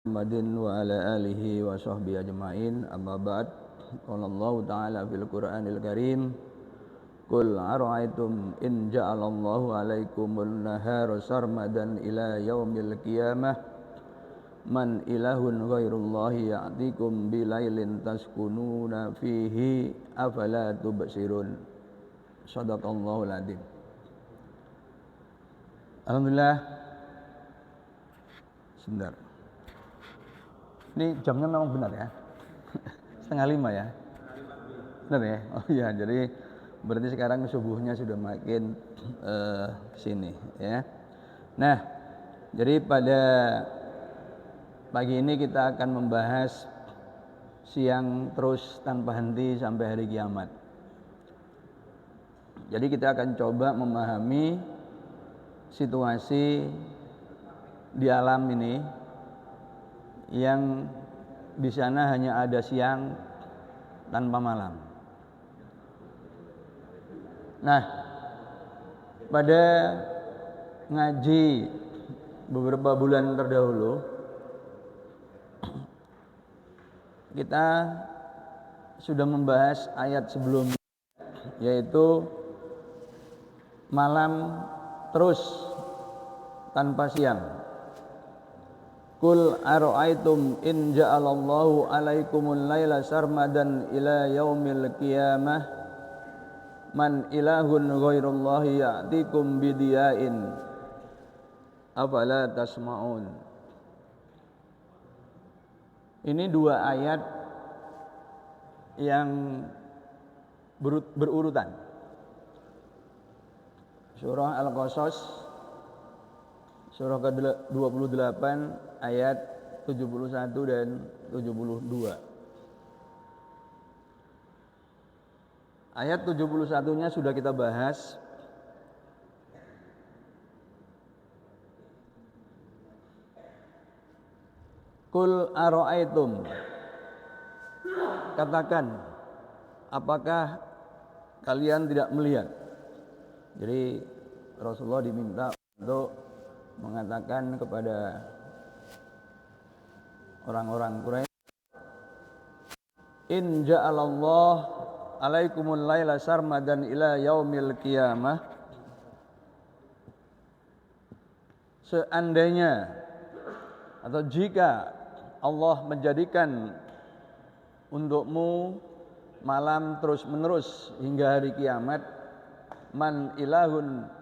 Muhammadin wa ala alihi wa sahbihi ajma'in. Amma ba'd. Qala Allah Ta'ala fil Qur'anil Karim, Qul ara'aytum in ja'alallahu 'alaikumul nahara sarmadan ila yaumil qiyamah man ilahun ghairullahi ya'tikum bilailin taskununa fihi afala tubsirun. Shadaqallahul adzim. Alhamdulillah. Sebentar. Ini jamnya memang benar ya? 4:30 ya? Benar ya? Oh iya, jadi berarti sekarang subuhnya sudah makin kesini ya. Nah, jadi pada pagi ini kita akan membahas siang terus tanpa henti sampai hari kiamat. Jadi kita akan coba memahami situasi di alam ini yang di sana hanya ada siang tanpa malam. Nah, pada ngaji beberapa bulan terdahulu kita sudah membahas ayat sebelumnya, yaitu malam terus tanpa siang. Qul ara'aytum in ja'alallahu 'alaikumul laila sarmadan ila yaumil qiyamah man ilahun ghairullahi ya'tikum bidiya'in afala tasma'un. Ini dua ayat yang berurutan. Surah Al-Qasas surah ke-28 ayat 71 dan 72. Ayat 71-nya sudah kita bahas. Qul ara'aytum, katakan, apakah kalian tidak melihat? Jadi Rasulullah diminta untuk mengatakan kepada orang-orang Quraisy, in ja'alallah 'alaikumul laila sarmadan ila yaumil qiyamah, seandainya atau jika Allah menjadikan untukmu malam terus menerus hingga hari kiamat, man ilahun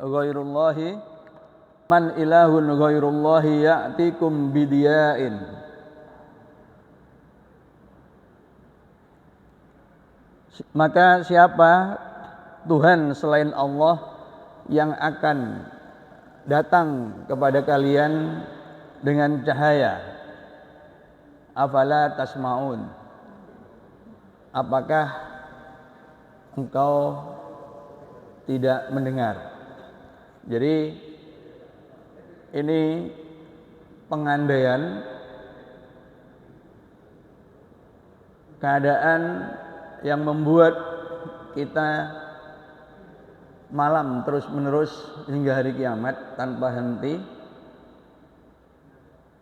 ghairullahi ya'tikum bidiya'in. Maka siapa Tuhan selain Allah yang akan datang kepada kalian dengan cahaya? Afala tasma'un, apakah engkau tidak mendengar? Jadi ini pengandaian keadaan yang membuat kita malam terus menerus hingga hari kiamat tanpa henti.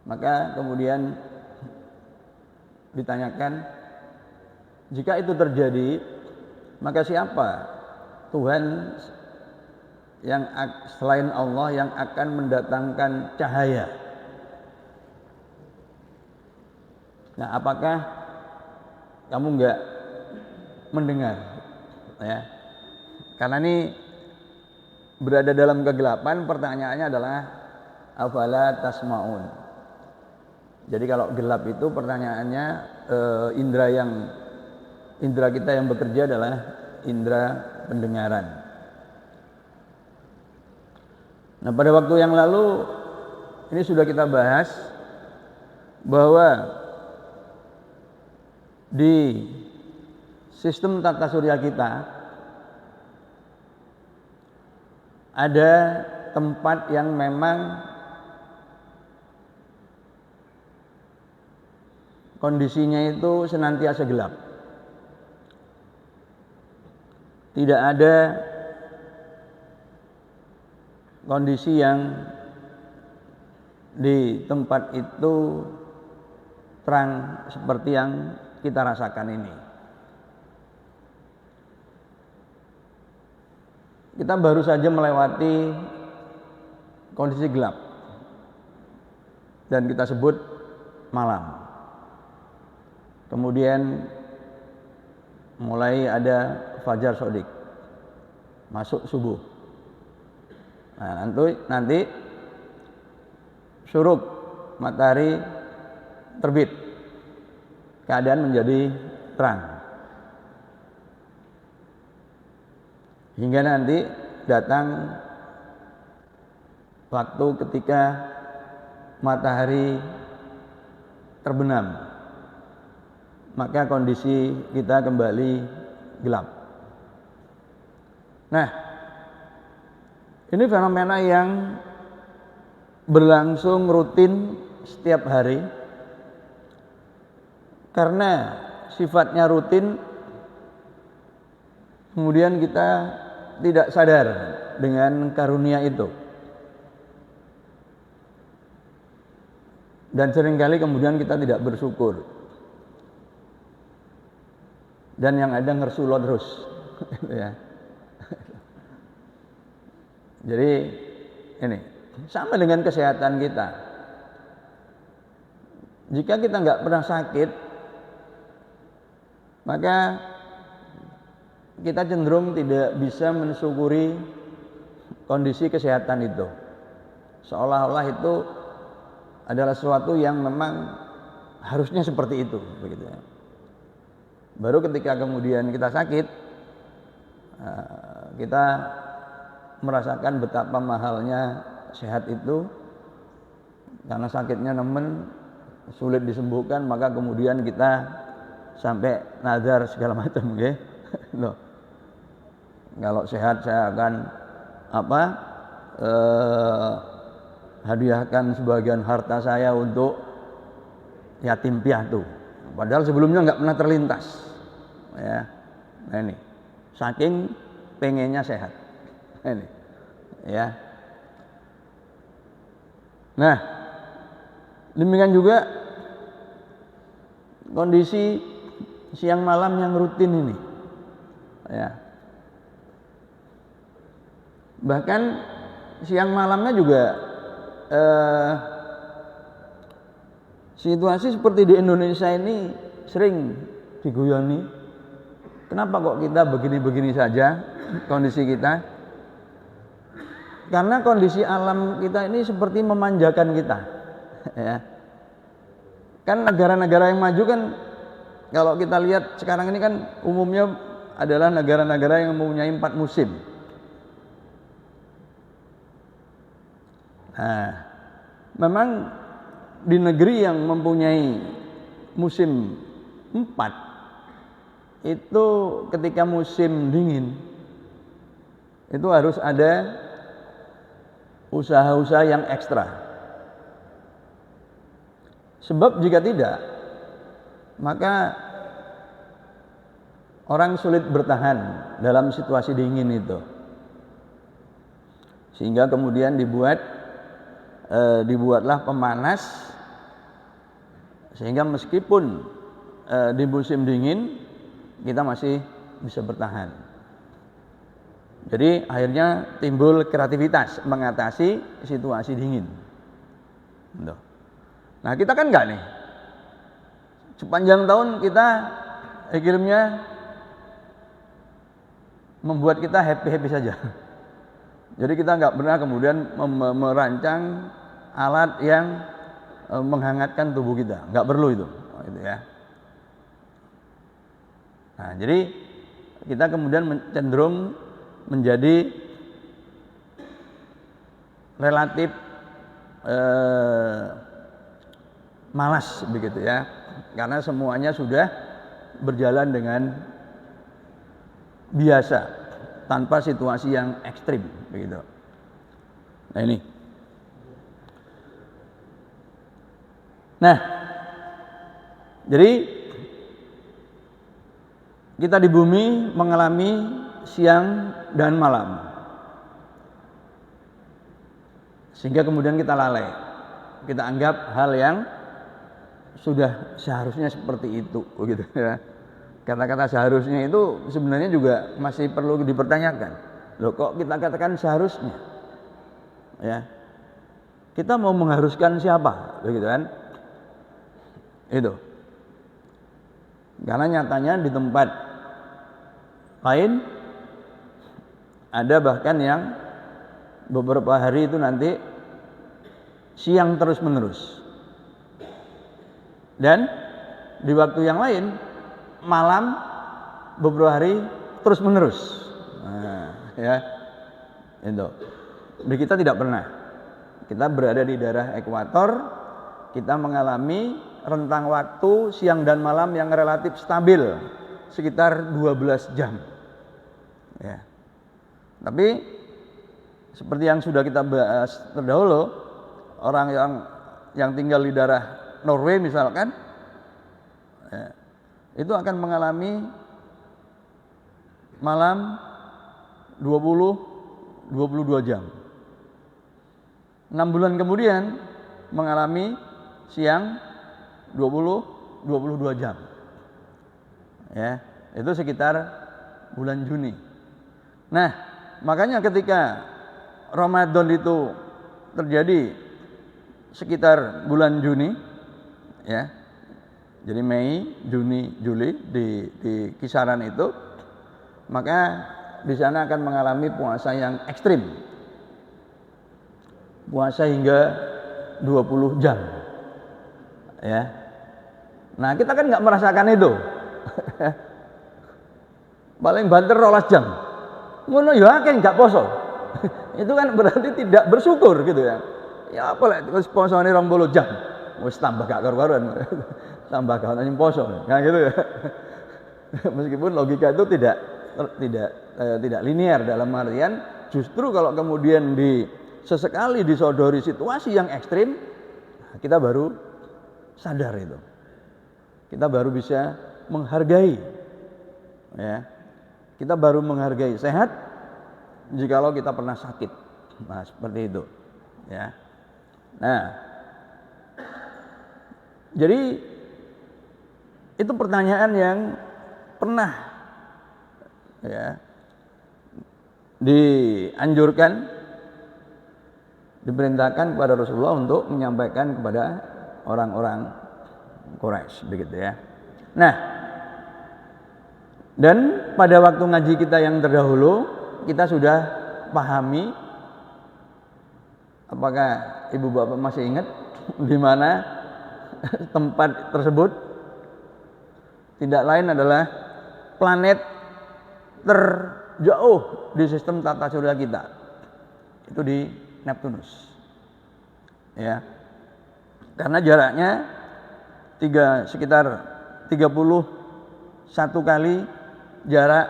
Maka kemudian ditanyakan, jika itu terjadi, maka siapa Tuhan yang selain Allah yang akan mendatangkan cahaya? Nah, apakah kamu enggak mendengar? Ya, karena ini berada dalam kegelapan, pertanyaannya adalah afala tasma'un. Jadi kalau gelap itu pertanyaannya indra kita yang bekerja adalah indra pendengaran. Nah, pada waktu yang lalu ini sudah kita bahas bahwa di sistem tata surya kita ada tempat yang memang kondisinya itu senantiasa gelap. Tidak ada kondisi yang di tempat itu terang seperti yang kita rasakan ini. Kita baru saja melewati kondisi gelap dan kita sebut malam. Kemudian mulai ada fajar sodik, masuk subuh. Nah, nanti syuruk, matahari terbit, keadaan menjadi terang. Hingga nanti datang waktu ketika matahari terbenam, maka kondisi kita kembali gelap. Nah, ini fenomena yang berlangsung rutin setiap hari. Karena sifatnya rutin, kemudian kita tidak sadar dengan karunia itu. Dan seringkali kemudian kita tidak bersyukur. Dan yang ada ngersulo terus. Ya. Jadi ini sama dengan kesehatan kita. Jika kita nggak pernah sakit, maka kita cenderung tidak bisa mensyukuri kondisi kesehatan itu. Seolah-olah itu adalah sesuatu yang memang harusnya seperti itu, begitu ya. Baru ketika kemudian kita sakit, kita merasakan betapa mahalnya sehat itu. Karena sakitnya nemen, sulit disembuhkan, maka kemudian kita sampai nazar segala macam, gitu. Loh, kalau sehat saya akan hadiahkan sebagian harta saya untuk yatim piatu. Padahal sebelumnya nggak pernah terlintas. Ya, nah ini saking pengennya sehat. Ini, ya. Nah, demikian juga kondisi siang malam yang rutin ini. Ya. Bahkan siang malamnya juga situasi seperti di Indonesia ini sering diguyoni. Kenapa kok kita begini-begini saja kondisi kita? Karena kondisi alam kita ini seperti memanjakan kita. Ya. Kan negara-negara yang maju kan, kalau kita lihat sekarang ini kan umumnya adalah negara-negara yang mempunyai 4 musim. Nah, memang di negeri yang mempunyai musim 4, itu ketika musim dingin itu harus ada usaha-usaha yang ekstra. Sebab jika tidak, maka orang sulit bertahan dalam situasi dingin itu. Sehingga kemudian dibuatlah pemanas, sehingga meskipun di musim dingin kita masih bisa bertahan. Jadi akhirnya timbul kreativitas mengatasi situasi dingin. Nah, kita kan enggak nih. Sepanjang tahun kita iklimnya membuat kita happy-happy saja. Jadi kita enggak pernah kemudian merancang alat yang menghangatkan tubuh kita. Enggak perlu itu, gitu ya. Nah, jadi kita kemudian cenderung menjadi relatif malas, begitu ya, karena semuanya sudah berjalan dengan biasa tanpa situasi yang ekstrim, begitu. Nah ini, jadi kita di bumi mengalami siang dan malam, sehingga kemudian kita lalai. kita anggap hal yang sudah seharusnya seperti itu begitu ya. Kata-kata seharusnya itu sebenarnya juga masih perlu dipertanyakan. Loh kok kita katakan seharusnya? Ya. Kita mau mengharuskan siapa? Begitu kan? Itu. Karena nyatanya di tempat lain ada bahkan yang beberapa hari itu nanti siang terus-menerus. Dan di waktu yang lain malam beberapa hari terus-menerus. Nah, ya. Itu. Di kita tidak pernah. Kita berada di daerah ekuator, kita mengalami rentang waktu siang dan malam yang relatif stabil, sekitar 12 jam. Ya. Tapi seperti yang sudah kita bahas terdahulu, orang yang tinggal di daerah Norway misalkan, ya, itu akan mengalami malam 22 jam. 6 bulan kemudian mengalami siang 22 jam. Ya, itu sekitar bulan Juni. Nah, makanya ketika Ramadan itu terjadi sekitar bulan Juni, ya, jadi Mei, Juni, Juli di kisaran itu, maka di sana akan mengalami puasa yang ekstrim, puasa hingga 20 jam, ya. Nah kita kan nggak merasakan itu, paling banter 12 jam, ngono ya kan nggak poso, itu kan berarti tidak bersyukur gitu ya. Ya apa lah, terus poso ini 20 jam. Wis tambah gak karu-karuan, tambah gak ono poso, nah gitu ya. Meskipun logika itu tidak linear, dalam artian justru kalau kemudian sesekali disodori situasi yang ekstrim, kita baru sadar itu, kita baru bisa menghargai, ya, kita baru menghargai sehat jikalau kita pernah sakit, nah seperti itu, ya. Nah, jadi itu pertanyaan yang pernah, ya, dianjurkan, diperintahkan kepada Rasulullah untuk menyampaikan kepada orang-orang Quraisy, begitu ya. Nah, dan pada waktu ngaji kita yang terdahulu kita sudah pahami, apakah ibu bapak masih ingat di mana tempat tersebut? Tidak lain adalah planet terjauh di sistem tata surya kita, itu di Neptunus, ya, karena jaraknya sekitar 31 kali jarak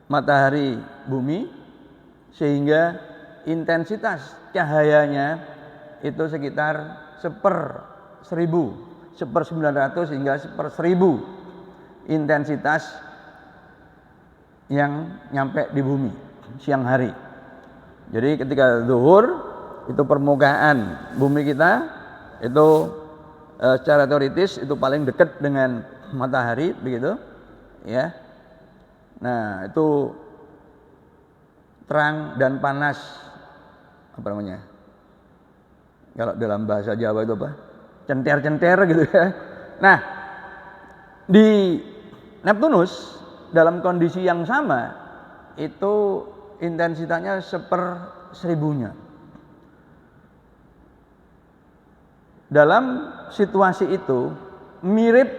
matahari bumi, sehingga intensitas cahayanya itu sekitar 1/1000, 1/900 hingga 1/1000 intensitas yang nyampe di bumi siang hari. Jadi ketika zuhur itu permukaan bumi kita itu secara teoritis itu paling dekat dengan matahari, begitu ya. Nah, itu terang dan panas, apa namanya? Kalau dalam bahasa Jawa itu apa? Center-center gitu ya. Nah, di Neptunus dalam kondisi yang sama itu intensitasnya 1/1000-nya. Dalam situasi itu mirip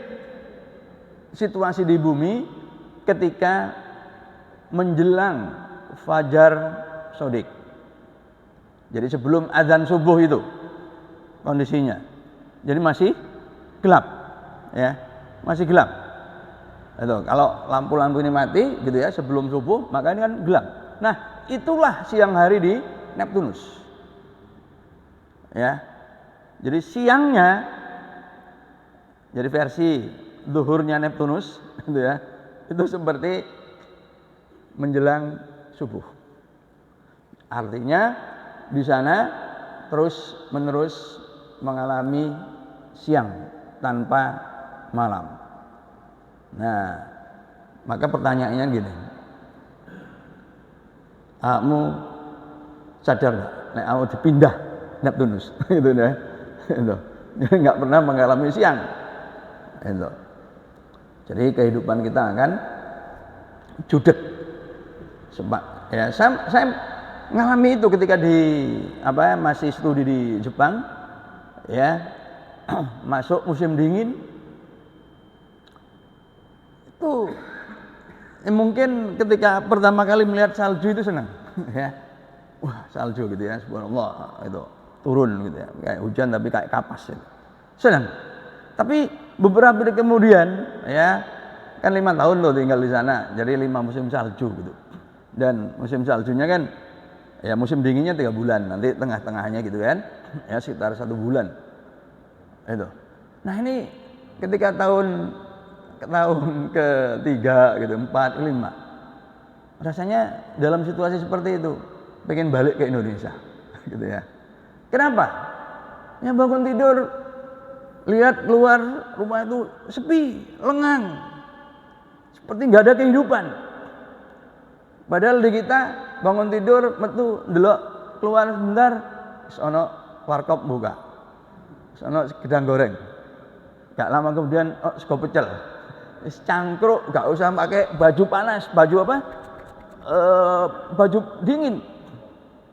situasi di bumi ketika menjelang fajar sodik. Jadi sebelum azan subuh itu kondisinya. Jadi masih gelap, ya, masih gelap. Itu kalau lampu-lampu ini mati, gitu ya, sebelum subuh, maka ini kan gelap. Nah, itulah siang hari di Neptunus, ya. Jadi siangnya, jadi versi zuhurnya Neptunus, gitu ya, itu seperti menjelang subuh. Artinya di sana terus menerus mengalami siang tanpa malam. Nah, maka pertanyaannya gini, kamu sadar nggak? Nek kamu dipindah Neptunus, gitu deh, itu, nggak pernah mengalami siang, itu. Jadi kehidupan kita akan judek. Sebab ya saya ngalami itu ketika masih studi di Jepang, ya masuk musim dingin itu mungkin ketika pertama kali melihat salju itu senang, ya wah salju gitu ya, subhanallah itu turun gitu ya, kayak hujan tapi kayak kapas gitu. Senang. Tapi beberapa hari kemudian ya kan 5 tahun loh tinggal di sana, jadi 5 musim salju gitu. Dan musim saljunya kan ya musim dinginnya 3 bulan, nanti tengah-tengahnya gitu kan ya sekitar 1 bulan itu. Nah ini ketika tahun ketiga gitu, 4, 5 rasanya dalam situasi seperti itu pengen balik ke Indonesia gitu ya. Kenapa? Ya bangun tidur lihat keluar rumah itu sepi, lengang, seperti nggak ada kehidupan. Padahal di kita bangun tidur metu delok keluar sebentar, sono warkop buka, sono gedang goreng. Gak lama kemudian sego pecel, cangkruk, gak usah pakai baju panas, baju apa? Baju dingin,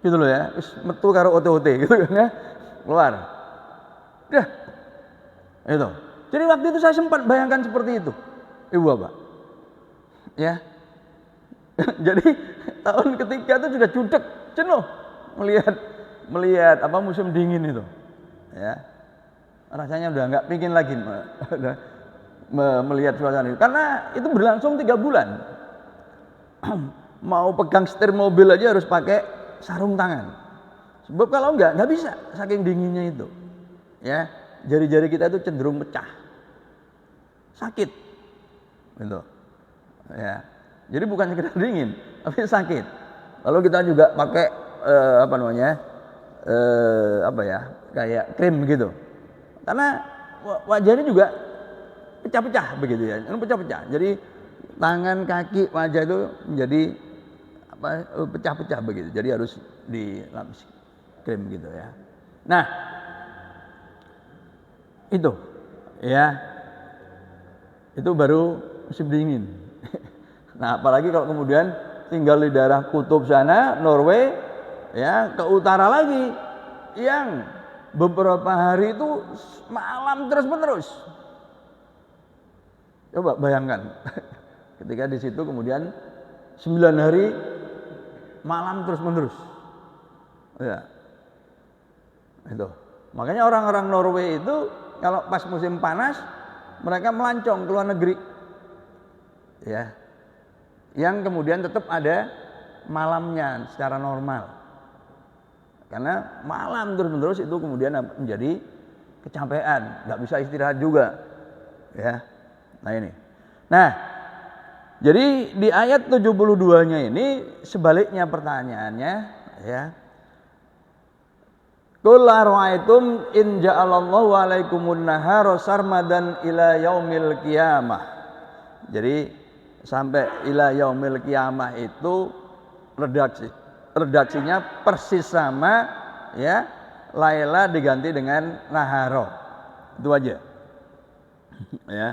gitu loh ya. Metu karo ote-ote gitu kan ya, keluar. Dah, itu. Jadi waktu itu saya sempat bayangkan seperti itu, ibu bapak. Ya, jadi tahun ketiga itu sudah judek, jenuh melihat apa musim dingin itu, ya rasanya udah nggak pingin lagi melihat suasana itu, karena itu berlangsung 3 bulan. Mau pegang setir mobil aja harus pakai sarung tangan, sebab kalau nggak bisa, saking dinginnya itu, ya jari-jari kita itu cenderung pecah, sakit, gitu, ya. Jadi bukan sekedar dingin, tapi sakit. Lalu kita juga pakai kayak krim gitu. Karena wajahnya juga pecah-pecah begitu ya, pecah-pecah. Jadi tangan, kaki, wajah itu menjadi pecah-pecah begitu. Jadi harus dilapis krim gitu ya. Nah, itu ya. Itu baru musim dingin. Nah, apalagi kalau kemudian tinggal di daerah kutub sana, Norway, ya ke utara lagi, yang beberapa hari itu malam terus-menerus. Coba bayangkan, ketika di situ kemudian 9 hari malam terus-menerus, ya, itu. Makanya orang-orang Norway itu kalau pas musim panas mereka melancong ke luar negeri, ya. Yang kemudian tetap ada malamnya secara normal, karena malam terus-menerus itu kemudian menjadi kecapean, nggak bisa istirahat juga, ya. Nah ini, jadi di ayat 72-nya ini sebaliknya pertanyaannya, ya. Qul ara'aytum in ja'alallahu 'alaikumun nahara sarmadan ila yaumil qiyamah. Jadi sampai ila yaumil qiyamah itu redaksinya persis sama, ya. Laila diganti dengan naharo. Itu aja. Ya.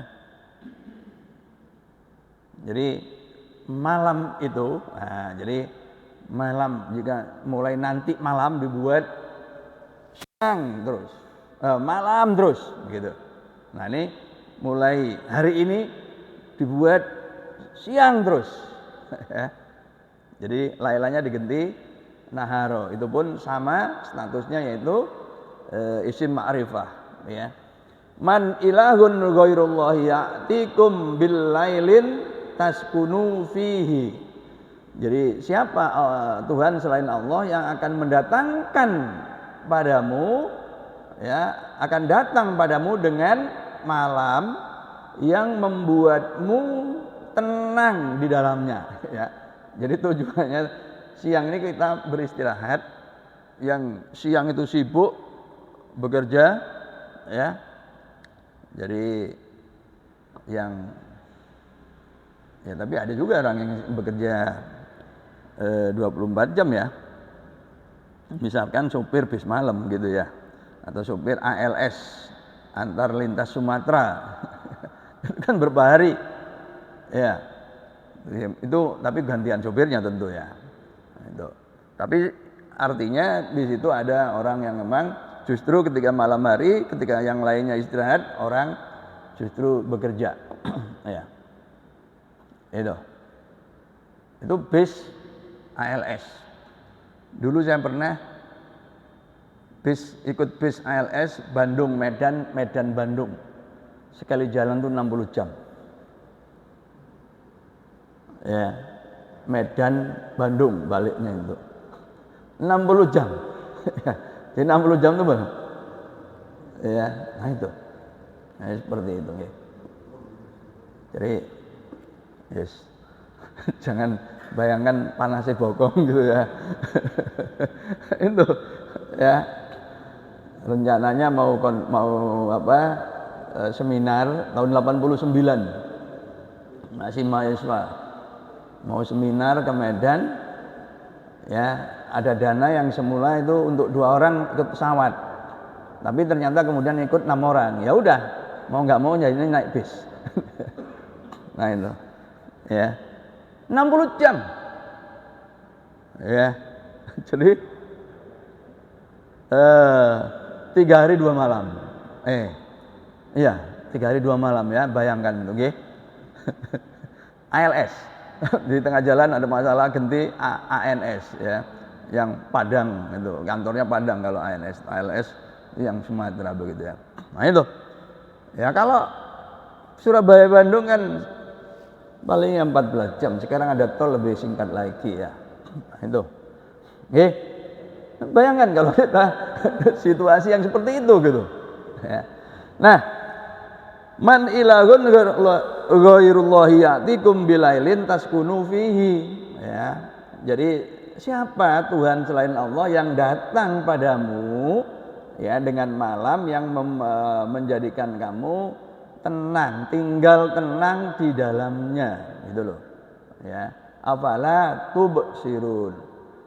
Jadi malam itu, jadi malam, jika mulai nanti malam dibuat siang terus, malam terus gitu. Nah, ini mulai hari ini dibuat siang terus. Jadi lailanya diganti naharo, itu pun sama statusnya, yaitu isim ma'rifah, ya. Man ilahun ghairullahi ya'tikum bil lailin taskunu fihi. Jadi siapa Tuhan selain Allah yang akan mendatangkan padamu, ya, akan datang padamu dengan malam yang membuatmu tenang di dalamnya, ya. Jadi tujuannya siang ini kita beristirahat, yang siang itu sibuk bekerja, ya. Jadi yang ya tapi ada juga orang yang bekerja 24 jam ya. Misalkan sopir bis malam gitu ya, atau sopir ALS antar lintas Sumatera kan berapa hari ya, itu tapi gantian sopirnya tentu ya itu. Tapi artinya di situ ada orang yang memang justru ketika malam hari, ketika yang lainnya istirahat, orang justru bekerja ya itu bis ALS. Dulu saya pernah ikut bis ALS Bandung Medan, Medan Bandung. Sekali jalan tuh 60 jam. Ya. Medan Bandung baliknya itu. 60 jam. Jadi 60 jam tuh Bang. Ya, nah itu. Nah, seperti itu ya. Jadi yes. Jangan bayangkan panasnya bokong gitu ya. Itu ya. Rencananya mau seminar tahun 89. Masih mahasiswa. Mau seminar ke Medan. Ya, ada dana yang semula itu untuk 2 orang ikut pesawat. Tapi ternyata kemudian ikut 6 orang. Ya udah, mau nggak mau jadi naik bis. Nah itu. Ya. 60 jam. Ya. Jadi 3 hari 2 malam. Iya, 3 hari 2 malam ya, bayangkan itu, okay? ALS. Di tengah jalan ada masalah ganti ANS ya. Yang Padang itu, kantornya Padang kalau ALS yang Sumatera begitu ya. Nah itu. Ya kalau Surabaya Bandung kan paling 14 jam. Sekarang ada tol lebih singkat lagi ya. Nah, itu. Oke. Bayangkan kalau kita situasi yang seperti itu gitu. Ya. Nah, man ilahun ghairullahi ya'tikum bilailin taskunu fihi. Ya. Jadi siapa Tuhan selain Allah yang datang padamu ya dengan malam yang menjadikan kamu tenang, tinggal tenang di dalamnya, gitu loh. Ya, afala tubsirun.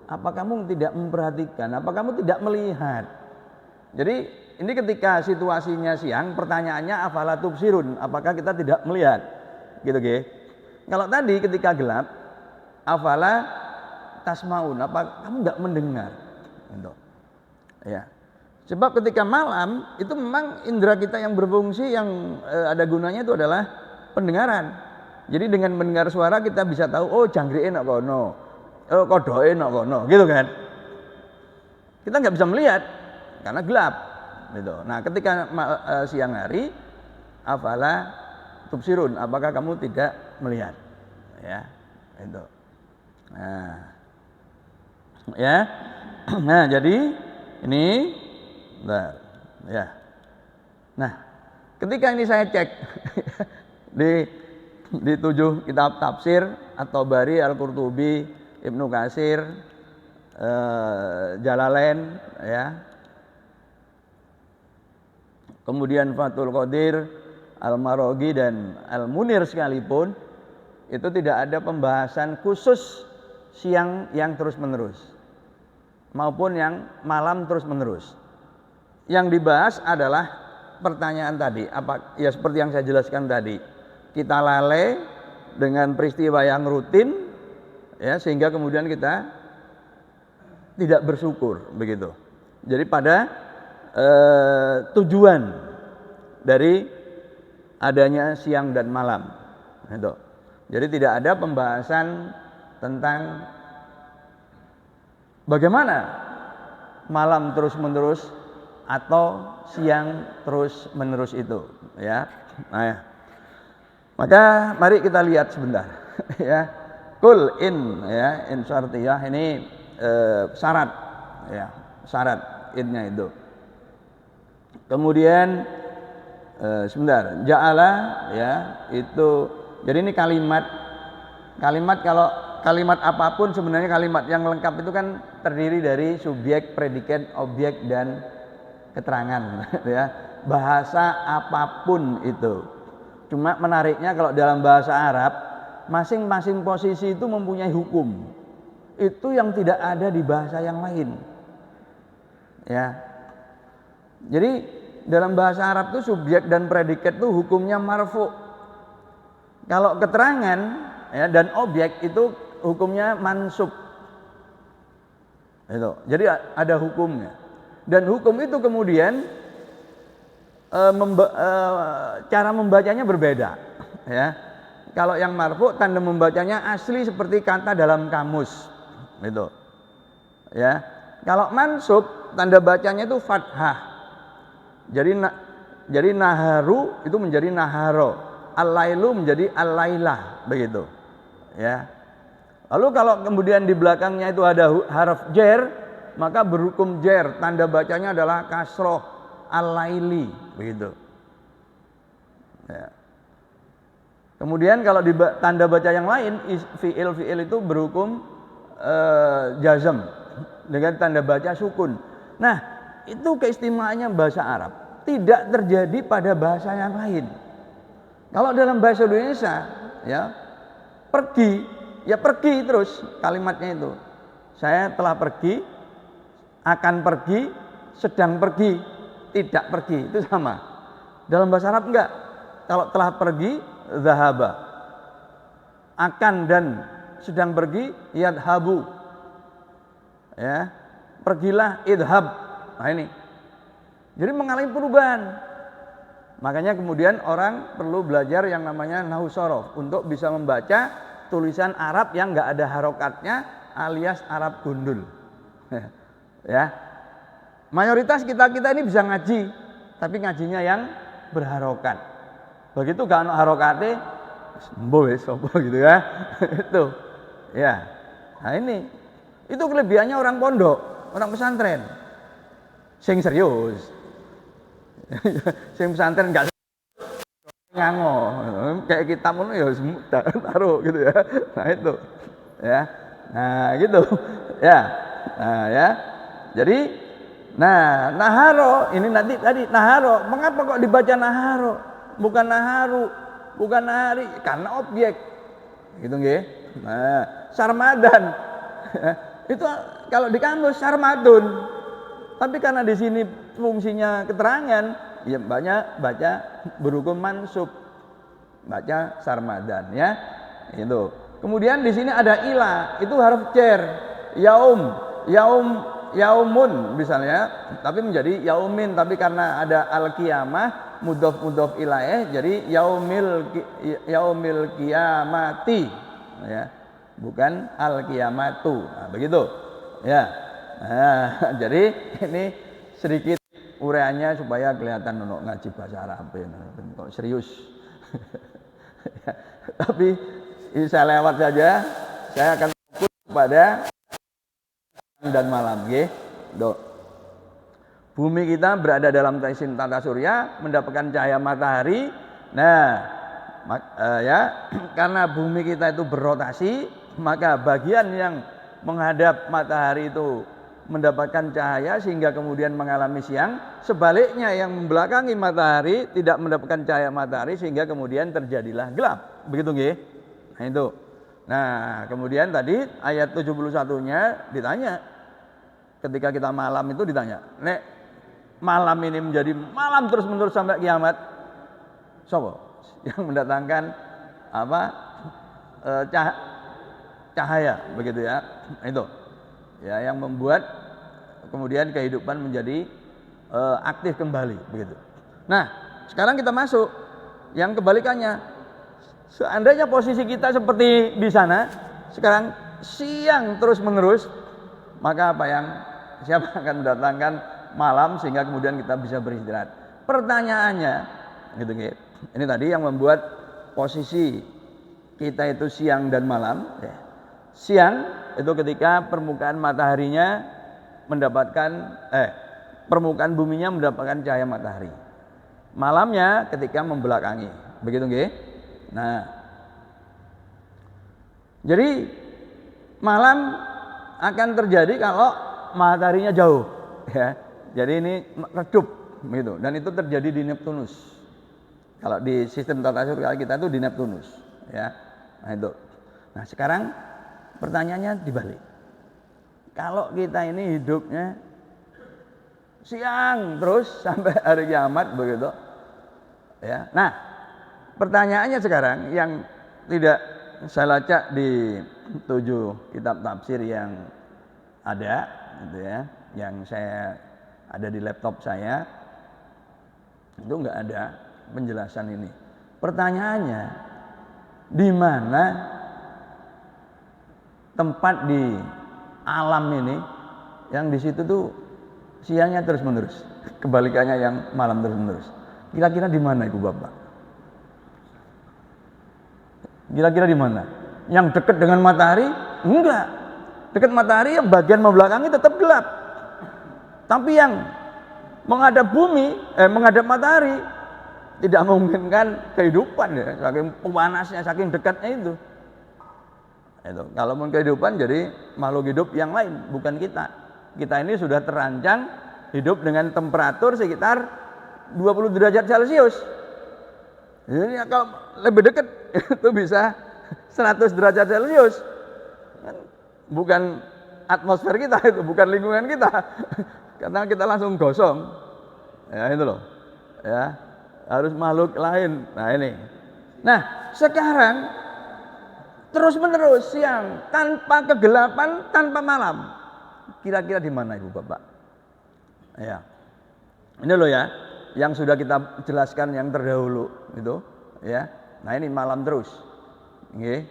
Apa kamu tidak memperhatikan? Apa kamu tidak melihat? Jadi ini ketika situasinya siang, pertanyaannya afala tubsirun, apakah kita tidak melihat? Gitu, ge. Kalau tadi ketika gelap, afala tasmaun, apa kamu enggak mendengar? Gitu. Ya. Sebab ketika malam itu memang indera kita yang berfungsi yang ada gunanya itu adalah pendengaran. Jadi dengan mendengar suara kita bisa tahu oh jangkrike nok kono, oh kodoke nok kono, gitu kan. Kita nggak bisa melihat karena gelap, gitu. Nah ketika siang hari, afala tubsirun, apakah kamu tidak melihat? Ya, itu. Nah, ya, nah jadi ini. Nah, ya. Nah, ketika ini saya cek di 7 kitab tafsir At-Tabari, Al-Qurtubi, Ibnu Katsir, Jalalain, ya. Kemudian Fathul Qadir, Al-Maraghi dan Al-Munir sekalipun itu tidak ada pembahasan khusus siang yang terus-menerus maupun yang malam terus-menerus. Yang dibahas adalah pertanyaan tadi, apa ya seperti yang saya jelaskan tadi. Kita lalai dengan peristiwa yang rutin ya sehingga kemudian kita tidak bersyukur begitu. Jadi pada tujuan dari adanya siang dan malam itu. Jadi tidak ada pembahasan tentang bagaimana malam terus-menerus atau siang terus-menerus itu, ya. Nah, ya. Maka mari kita lihat sebentar, ya. Kul in, ya, in syartiyah ini syarat, ya, syarat innya itu. Kemudian sebentar, ja'ala, ya, itu. Jadi ini kalimat kalimat apapun sebenarnya kalimat yang lengkap itu kan terdiri dari subjek, predikat, objek dan keterangan ya. Bahasa apapun itu. Cuma menariknya kalau dalam bahasa Arab masing-masing posisi itu mempunyai hukum. Itu yang tidak ada di bahasa yang lain. Ya. Jadi dalam bahasa Arab itu subjek dan predikat itu hukumnya marfu. Kalau keterangan ya, dan objek itu hukumnya mansub. Itu. Jadi ada hukumnya. Dan hukum itu kemudian cara membacanya berbeda. Ya. Kalau yang marfu tanda membacanya asli seperti kata dalam kamus. Itu. Ya. Kalau mansub tanda bacanya itu fathah. Jadi naharu itu menjadi naharo. Al-lailu menjadi al-lailah, begitu. Ya. Lalu kalau kemudian di belakangnya itu ada huruf jer, maka berhukum jer, tanda bacanya adalah kasroh al-laili, begitu. Ya. Kemudian kalau di tanda baca yang lain, fiil itu berhukum jazm dengan tanda baca sukun. Nah, itu keistimewaannya bahasa Arab. Tidak terjadi pada bahasa yang lain. Kalau dalam bahasa Indonesia, ya pergi, ya pergi terus kalimatnya itu. Saya telah pergi, akan pergi, sedang pergi, tidak pergi, itu sama. Dalam bahasa Arab enggak. Kalau telah pergi, zahaba. Akan dan sedang pergi, yadhabu. Ya, pergilah, idhab. Nah ini. Jadi mengalami perubahan. Makanya kemudian orang perlu belajar yang namanya nahwu shorof untuk bisa membaca tulisan Arab yang enggak ada harokatnya alias Arab gundul. Ya. Mayoritas kita ini bisa ngaji, tapi ngajinya yang berharokat. Begitu gak ono harokate, mbo wis apa gitu ya. Itu. Ya. Nah ini. Itu kelebihannya orang pondok, orang pesantren. Sing serius. Sing pesantren gak ngango. Kayak kita ngono ya taruh gitu ya. Nah itu. Ya. Nah gitu. Ya. Nah ya. Jadi naharo ini nanti tadi naharo. Mengapa kok dibaca naharo? Bukan naharu, bukan nahari, karena objek. Gitu nggih. Nah, sarmadan. Itu kalau di kamus sarmadun. Tapi karena di sini fungsinya keterangan, ya banyak baca berhukum mansub. Baca sarmadan ya. Itu. Kemudian di sini ada ila, itu huruf cer. Yaumun misalnya, tapi menjadi yaumin, tapi karena ada al-qiyamah mudhof ilaih jadi yaumil qiyamati ya, bukan al-qiyamatu. Nah, begitu. Ya. Nah, jadi ini sedikit uraiannya supaya kelihatan untuk ngaji bahasa Arab kok serius. Ya, tapi ini saya lewat saja, saya akan fokus pada dan malam, nggih. Bumi kita berada dalam sistem tata surya, mendapatkan cahaya matahari. Nah, ya, karena bumi kita itu berotasi, maka bagian yang menghadap matahari itu mendapatkan cahaya sehingga kemudian mengalami siang. Sebaliknya yang membelakangi matahari tidak mendapatkan cahaya matahari sehingga kemudian terjadilah gelap. Begitu nggih? Nah, itu. Nah, kemudian tadi ayat 71-nya ditanya, ketika kita malam itu ditanya, nek malam ini menjadi malam terus-menerus sampai kiamat, siapa yang mendatangkan apa cahaya, begitu ya? Itu ya yang membuat kemudian kehidupan menjadi aktif kembali, begitu. Nah, sekarang kita masuk yang kebalikannya. Seandainya posisi kita seperti di sana, sekarang siang terus-menerus, maka siapa akan mendatangkan malam sehingga kemudian kita bisa beristirahat? Pertanyaannya, gitu. Ini tadi yang membuat posisi kita itu siang dan malam. Ya. Siang itu ketika permukaan mataharinya permukaan buminya mendapatkan cahaya matahari. Malamnya ketika membelakangi, begitu nggih? Nah, jadi malam akan terjadi kalau mataharinya jauh, ya. Jadi ini redup gitu, dan itu terjadi di Neptunus. Kalau di sistem tata surya kita itu di Neptunus, ya. Nah itu. Nah sekarang pertanyaannya dibalik. Kalau kita ini hidupnya siang terus sampai hari kiamat begitu, ya. Nah pertanyaannya sekarang yang tidak saya lacak di 7 kitab tafsir yang ada, gitu ya, yang saya ada di laptop saya, itu nggak ada penjelasan ini. Pertanyaannya, di mana tempat di alam ini yang di situ tuh siangnya terus menerus, kebalikannya yang malam terus menerus? Kira-kira di mana Ibu Bapak? Kira-kira di mana? Yang dekat dengan matahari? Enggak. Dekat matahari yang bagian membelakangi tetap gelap. Tapi yang menghadap bumi, menghadap matahari tidak memungkinkan kehidupan, ya. Saking panasnya, saking dekatnya itu. Kalau mau kehidupan jadi makhluk hidup yang lain, bukan kita. Kita ini sudah terancang hidup dengan temperatur sekitar 20 derajat Celcius. Jadi kalau lebih dekat itu bisa 100 derajat Celcius. Bukan atmosfer kita itu, bukan lingkungan kita. Karena kita langsung gosong. Ya itu loh. Ya, harus makhluk lain. Nah ini. Nah, sekarang terus-menerus siang, tanpa kegelapan, tanpa malam. Kira-kira di mana Ibu Bapak? Ya. Ini loh ya, yang sudah kita jelaskan yang terdahulu itu, ya. Nah, ini malam terus. Nggih.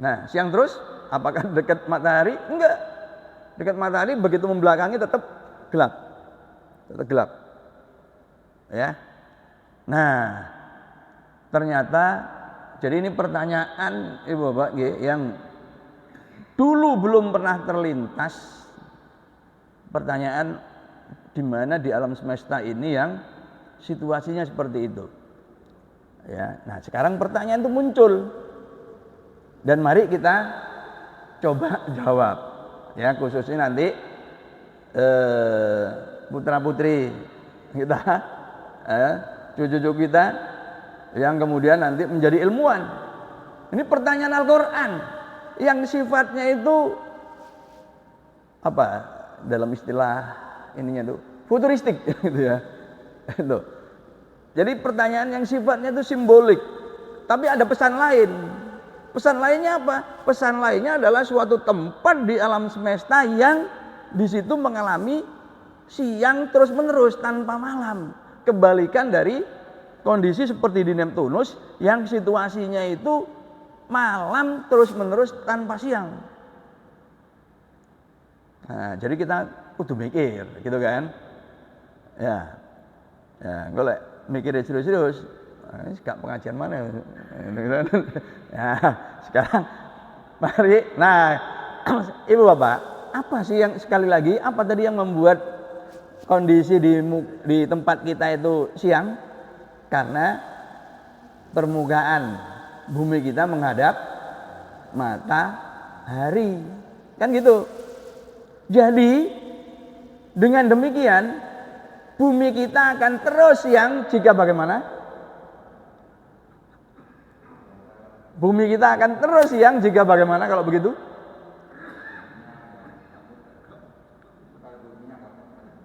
Nah, siang terus, apakah dekat matahari? Enggak. Dekat matahari begitu membelakangi tetap gelap. Tetap gelap. Ya. Nah, ternyata jadi ini pertanyaan Ibu Bapak yang dulu belum pernah terlintas. Pertanyaan di mana di alam semesta ini yang situasinya seperti itu. Ya, nah sekarang pertanyaan itu muncul. Dan mari kita coba jawab. Ya, khususnya nanti putra-putri kita, cucu-cucu kita yang kemudian nanti menjadi ilmuwan. Ini pertanyaan Al-Qur'an yang sifatnya itu apa? Dalam istilah ininya tuh futuristik gitu ya. Itu. Jadi pertanyaan yang sifatnya itu simbolik. Tapi ada pesan lain. Pesan lainnya apa? Pesan lainnya adalah suatu tempat di alam semesta yang di situ mengalami siang terus-menerus tanpa malam. Kebalikan dari kondisi seperti di Neptunus yang situasinya itu malam terus-menerus tanpa siang. Nah, jadi kita kudu mikir, gitu kan? Ya, golek mikir serius-serius. Nah, ini gak pengajian mana? Ya, sekarang mari. Nah, Ibu Bapak, apa sih yang sekali lagi? Apa tadi yang membuat kondisi di tempat kita itu siang? Karena permukaan bumi kita menghadap matahari, kan gitu. Jadi dengan demikian bumi kita akan terus siang jika bagaimana? Bumi kita akan terus siang jika bagaimana kalau begitu?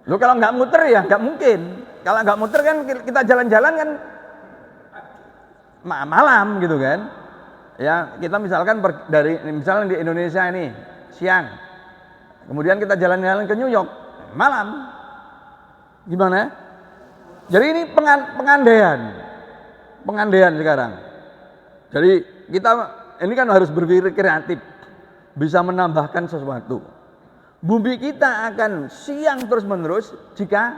Loh, kalau nggak muter ya nggak mungkin. Kalau nggak muter kan kita jalan-jalan kan malam gitu kan. Ya, kita misalkan misalnya di Indonesia ini siang. Kemudian kita jalan-jalan ke New York malam. Gimana? Jadi ini pengandaian sekarang. Jadi kita ini kan harus berpikir kreatif, bisa menambahkan sesuatu. Bumi kita akan siang terus-menerus jika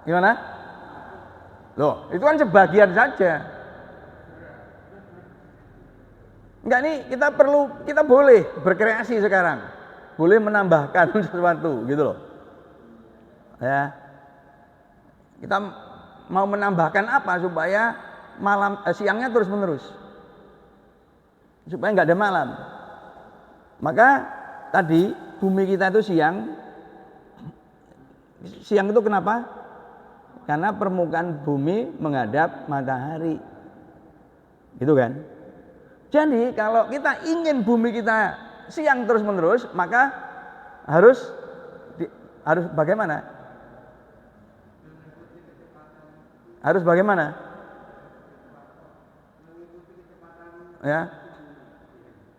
gimana? Loh, itu kan sebagian saja. Enggak, nih kita boleh berkreasi sekarang. Boleh menambahkan sesuatu gitu loh. Ya. Kita mau menambahkan apa supaya siangnya terus-menerus? supaya nggak ada malam. Maka tadi bumi kita itu siang itu kenapa? Karena permukaan bumi menghadap matahari, gitu kan? Jadi kalau kita ingin bumi kita siang terus menerus, maka harus bagaimana? Harus bagaimana? Ya,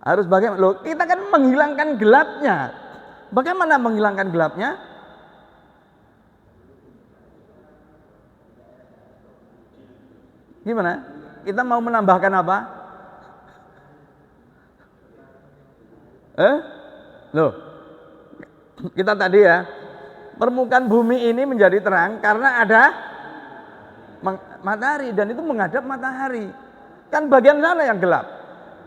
harus bagaimana? Loh, kita kan menghilangkan gelapnya. Bagaimana menghilangkan gelapnya? Gimana? Kita mau menambahkan apa? Loh, kita tadi ya, permukaan bumi ini menjadi terang karena ada matahari dan itu menghadap matahari. Kan bagian sana yang gelap,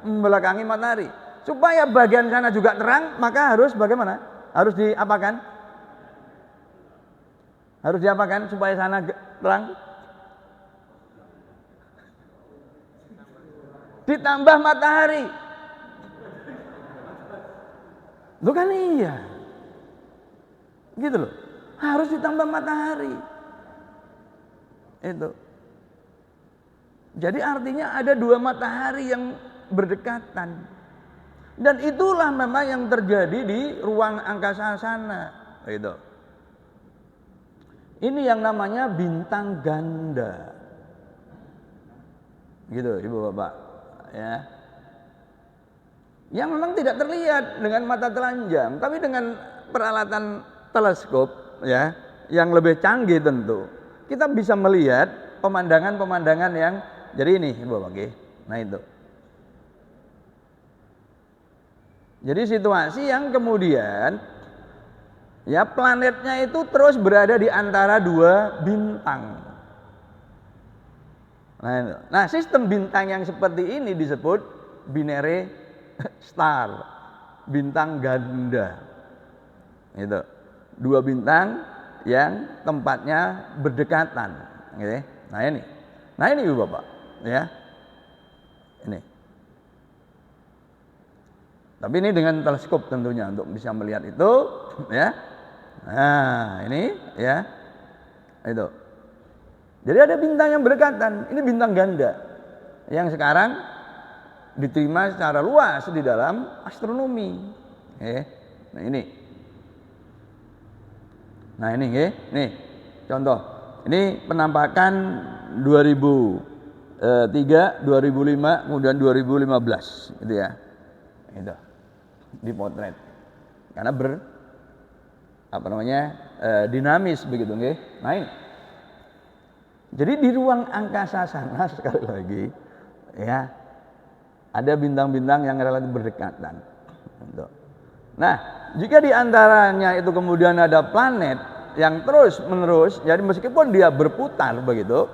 membelakangi matahari. Supaya bagian sana juga terang, maka harus bagaimana? Harus diapakan? Harus diapakan supaya sana terang? Ditambah matahari. Loh kan iya. Gitu loh. Harus ditambah matahari. Itu. Jadi artinya ada dua matahari yang berdekatan. Dan itulah memang yang terjadi di ruang angkasa sana. Gitu. Ini yang namanya bintang ganda. Gitu, Ibu Bapak. Ya. Yang memang tidak terlihat dengan mata telanjang, tapi dengan peralatan teleskop ya, yang lebih canggih tentu, kita bisa melihat pemandangan-pemandangan yang jadi ini, Ibu Bapak. Nah itu. Jadi situasi yang kemudian ya planetnya itu terus berada di antara dua bintang. Nah, sistem bintang yang seperti ini disebut binary star, bintang ganda. Itu. Dua bintang yang tempatnya berdekatan, gitu. Nah ini Ibu Bapak, ya. Ini. Tapi ini dengan teleskop tentunya untuk bisa melihat itu, ya. Nah, ini ya. Itu. Jadi ada bintang yang berdekatan, ini bintang ganda yang sekarang diterima secara luas di dalam astronomi. Nah ini. Nah ini, nih contoh. Ini penampakan 2003, 2005, kemudian 2015, gitu ya. Itu dipotret. Karena dinamis begitu, nggih. Nah ini. Jadi di ruang angkasa sana sekali lagi, ya. Ada bintang-bintang yang relatif berdekatan. Nah, jika di antaranya itu kemudian ada planet yang terus menerus, jadi meskipun dia berputar begitu,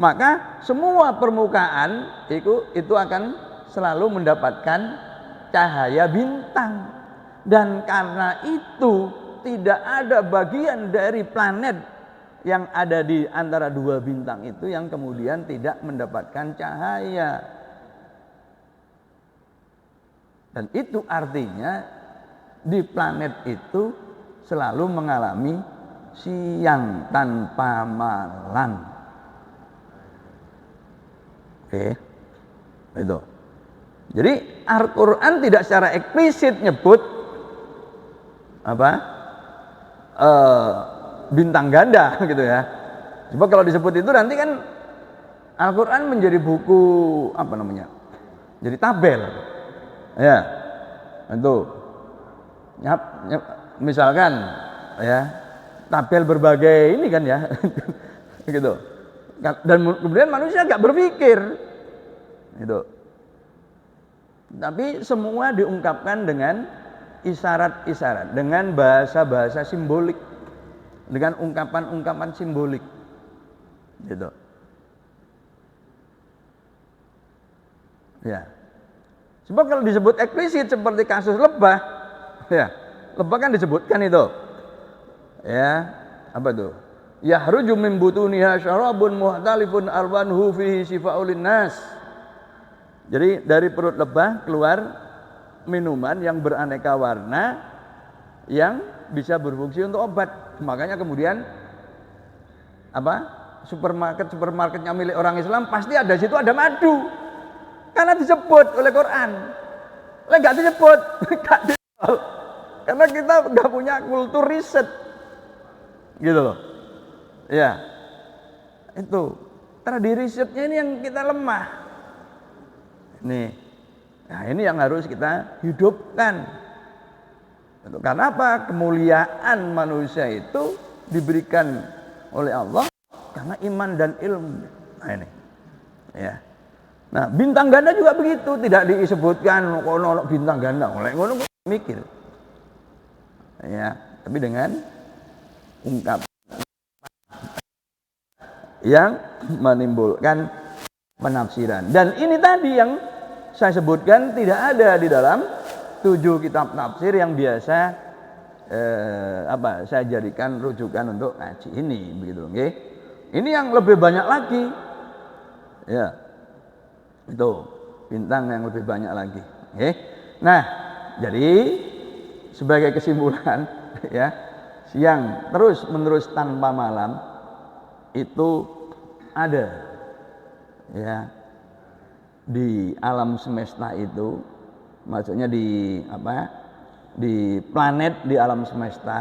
maka semua permukaan itu akan selalu mendapatkan cahaya bintang. Dan karena itu tidak ada bagian dari planet yang ada di antara dua bintang itu yang kemudian tidak mendapatkan cahaya. Dan itu artinya di planet itu selalu mengalami siang tanpa malam. Itu. Jadi Al-Quran tidak secara eksplisit nyebut bintang ganda gitu ya. Coba kalau disebut itu nanti kan Al-Quran menjadi buku jadi tabel. Ya, itu misalkan ya tabel berbagai ini kan ya, gitu. Dan kemudian manusia nggak berpikir, gitu. Tapi semua diungkapkan dengan isyarat-isyarat, dengan bahasa-bahasa simbolik, dengan ungkapan-ungkapan simbolik, gitu. Ya. Sebab kalau disebut eksplisit seperti kasus lebah, ya, lebah kan disebutkan itu, ya, apa itu? Yahruju min butuniha syarabun muhtalifun alwanhu fihi shifaa'ul linnas. Jadi dari perut lebah keluar minuman yang beraneka warna yang bisa berfungsi untuk obat. Makanya kemudian supermarketnya milik orang Islam pasti ada situ ada madu. Karena disebut oleh Quran. Nggak disebut, nggak dijual. Karena kita nggak punya kultur riset, gitu loh. Ya, itu tradi risetnya ini yang kita lemah. Nih, nah ini yang harus kita hidupkan. Karena apa? Kemuliaan manusia itu diberikan oleh Allah karena iman dan ilmu. Nah ini, ya. Nah bintang ganda juga begitu, tidak disebutkan kono bintang ganda, oleh ngono mikir. Ya, tapi dengan ungkapan yang menimbulkan penafsiran. Dan ini tadi yang saya sebutkan tidak ada di dalam 7 kitab tafsir yang biasa saya jadikan rujukan untuk ngaji ini, begitu, okay? Ini yang lebih banyak lagi, ya, itu bintang yang lebih banyak lagi, okay? Nah, jadi sebagai kesimpulan, ya, siang terus menerus tanpa malam itu ada, ya, di alam semesta itu, maksudnya di planet di alam semesta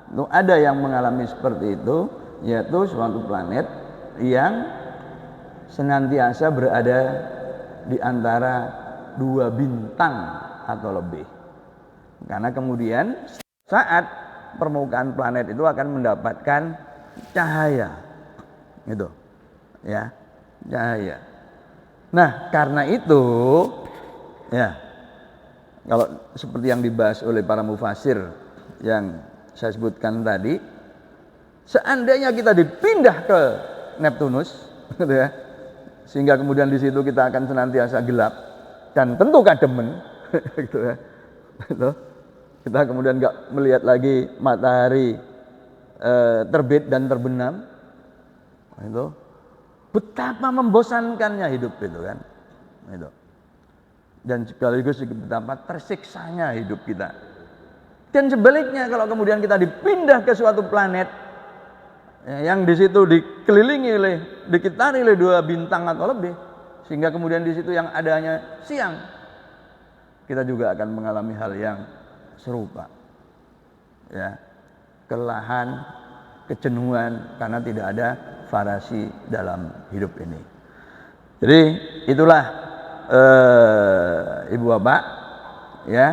itu ada yang mengalami seperti itu, yaitu suatu planet yang senantiasa berada di antara 2 bintang atau lebih. Karena kemudian saat permukaan planet itu akan mendapatkan cahaya, gitu, ya, cahaya. Nah, karena itu, ya, kalau seperti yang dibahas oleh para mufasir yang saya sebutkan tadi, seandainya kita dipindah ke Neptunus, gitu ya, sehingga kemudian di situ kita akan senantiasa gelap dan tentu kademen, gitu ya, gitu. Kita kemudian nggak melihat lagi matahari terbit dan terbenam, itu betapa membosankannya hidup itu kan, itu. Dan sekaligus betapa tersiksanya hidup kita. Dan sebaliknya kalau kemudian kita dipindah ke suatu planet yang di situ dikitari oleh 2 bintang atau lebih, sehingga kemudian di situ yang adanya siang, kita juga akan mengalami hal yang serupa, ya, kelelahan, kejenuhan karena tidak ada variasi dalam hidup ini. Jadi itulah ibu bapak, ya,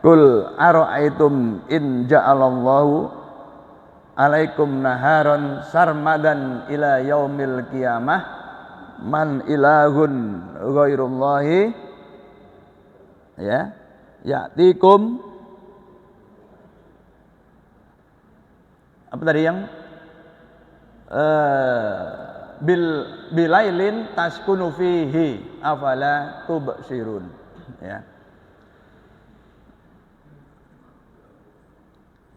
kul ara'aitum in ja'alallahu alaikum naharon sarmadan ila yaumil qiyamah man ilahun ghairullahi, ya, ya'tikum, apa tadi yang bilailin taskunu fihi afala tubsirun, ya.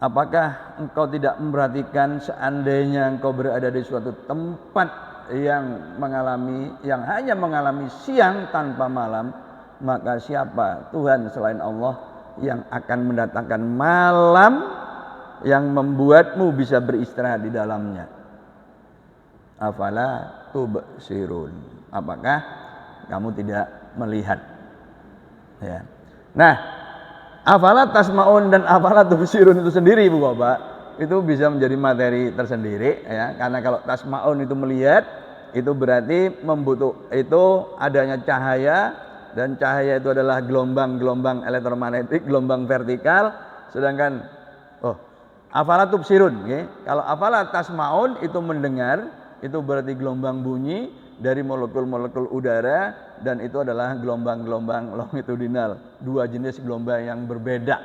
Apakah engkau tidak memperhatikan seandainya engkau berada di suatu tempat yang hanya mengalami siang tanpa malam, maka siapa Tuhan selain Allah yang akan mendatangkan malam yang membuatmu bisa beristirahat di dalamnya? Afala tubsirun, apakah kamu tidak melihat, ya. Nah, afala tasmaun dan afala tubsirun itu sendiri ibu bapak, itu bisa menjadi materi tersendiri, ya. Karena kalau tasmaun itu melihat, itu berarti itu adanya cahaya, dan cahaya itu adalah gelombang-gelombang elektromagnetik, gelombang vertikal. Sedangkan afala tubsirun, okay? Kalau afala tasmaun itu mendengar, itu berarti gelombang bunyi dari molekul-molekul udara, dan itu adalah gelombang-gelombang longitudinal, 2 jenis gelombang yang berbeda,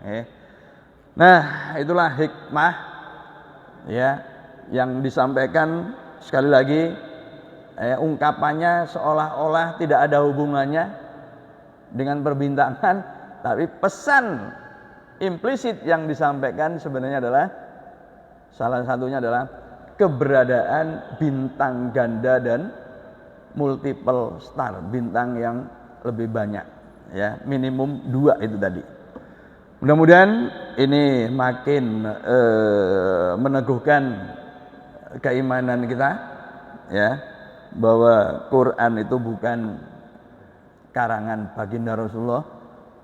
okay? Nah, itulah hikmah, ya, yang disampaikan. Sekali lagi, ungkapannya seolah-olah tidak ada hubungannya dengan perbintangan, tapi pesan implisit yang disampaikan sebenarnya adalah, salah satunya adalah keberadaan bintang ganda dan multiple star, bintang yang lebih banyak, ya, minimum 2 itu tadi. Mudah-mudahan ini makin meneguhkan keimanan kita, ya, bahwa Quran itu bukan karangan baginda Rasulullah.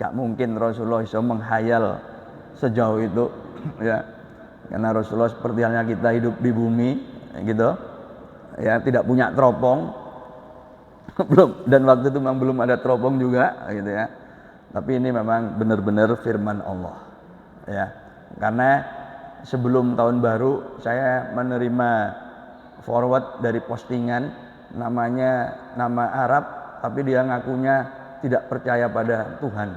Gak mungkin Rasulullah bisa menghayal sejauh itu, ya, karena Rasulullah seperti halnya kita hidup di bumi, gitu, ya, tidak punya teropong, belum, dan waktu itu memang belum ada teropong juga, gitu ya. Tapi ini memang benar-benar firman Allah, ya. Karena sebelum tahun baru saya menerima forward dari postingan, namanya nama Arab, tapi dia ngakunya tidak percaya pada Tuhan.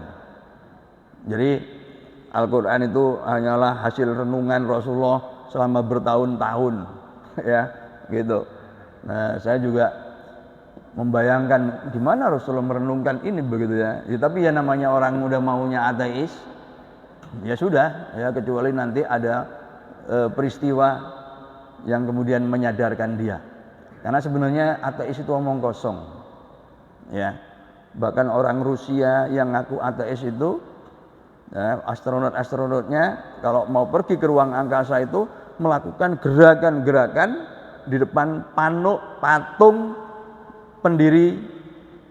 Jadi Al-Quran itu hanyalah hasil renungan Rasulullah selama bertahun-tahun, ya, gitu. Nah, saya juga membayangkan gimana Rasulullah merenungkan ini, begitu ya. Ya, tapi ya namanya orang udah maunya ateis, ya sudah, ya, kecuali nanti ada peristiwa yang kemudian menyadarkan dia. Karena sebenarnya ateis itu omong kosong, ya. Bahkan orang Rusia yang ngaku ateis itu, ya, astronot-astronotnya kalau mau pergi ke ruang angkasa itu melakukan gerakan-gerakan di depan patung pendiri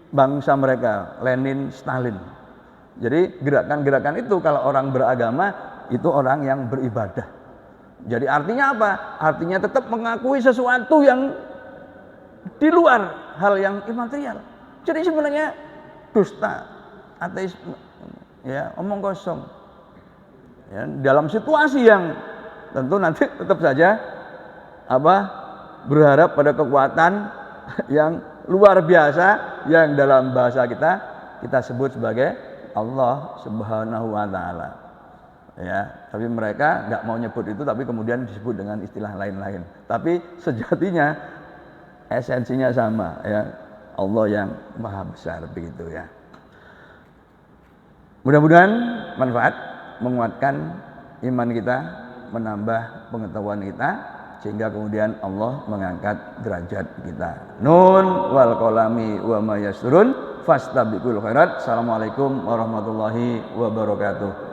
bangsa mereka, Lenin, Stalin. Jadi gerakan-gerakan itu kalau orang beragama itu orang yang beribadah. Jadi artinya apa? Artinya tetap mengakui sesuatu yang di luar hal yang imaterial. Jadi sebenarnya dusta, ateisme, ya, omong kosong. Ya, dalam situasi yang tentu nanti tetap saja berharap pada kekuatan yang luar biasa yang dalam bahasa kita sebut sebagai Allah Subhanahu wa taala. Ya, tapi mereka nggak mau nyebut itu, tapi kemudian disebut dengan istilah lain-lain. Tapi sejatinya esensinya sama, ya, Allah yang maha besar, begitu ya. Mudah-mudahan manfaat, menguatkan iman kita, menambah pengetahuan kita, sehingga kemudian Allah mengangkat derajat kita. Nun wal qalami wa ma yasrun fastabiqul khairat. Assalamualaikum warahmatullahi wabarakatuh.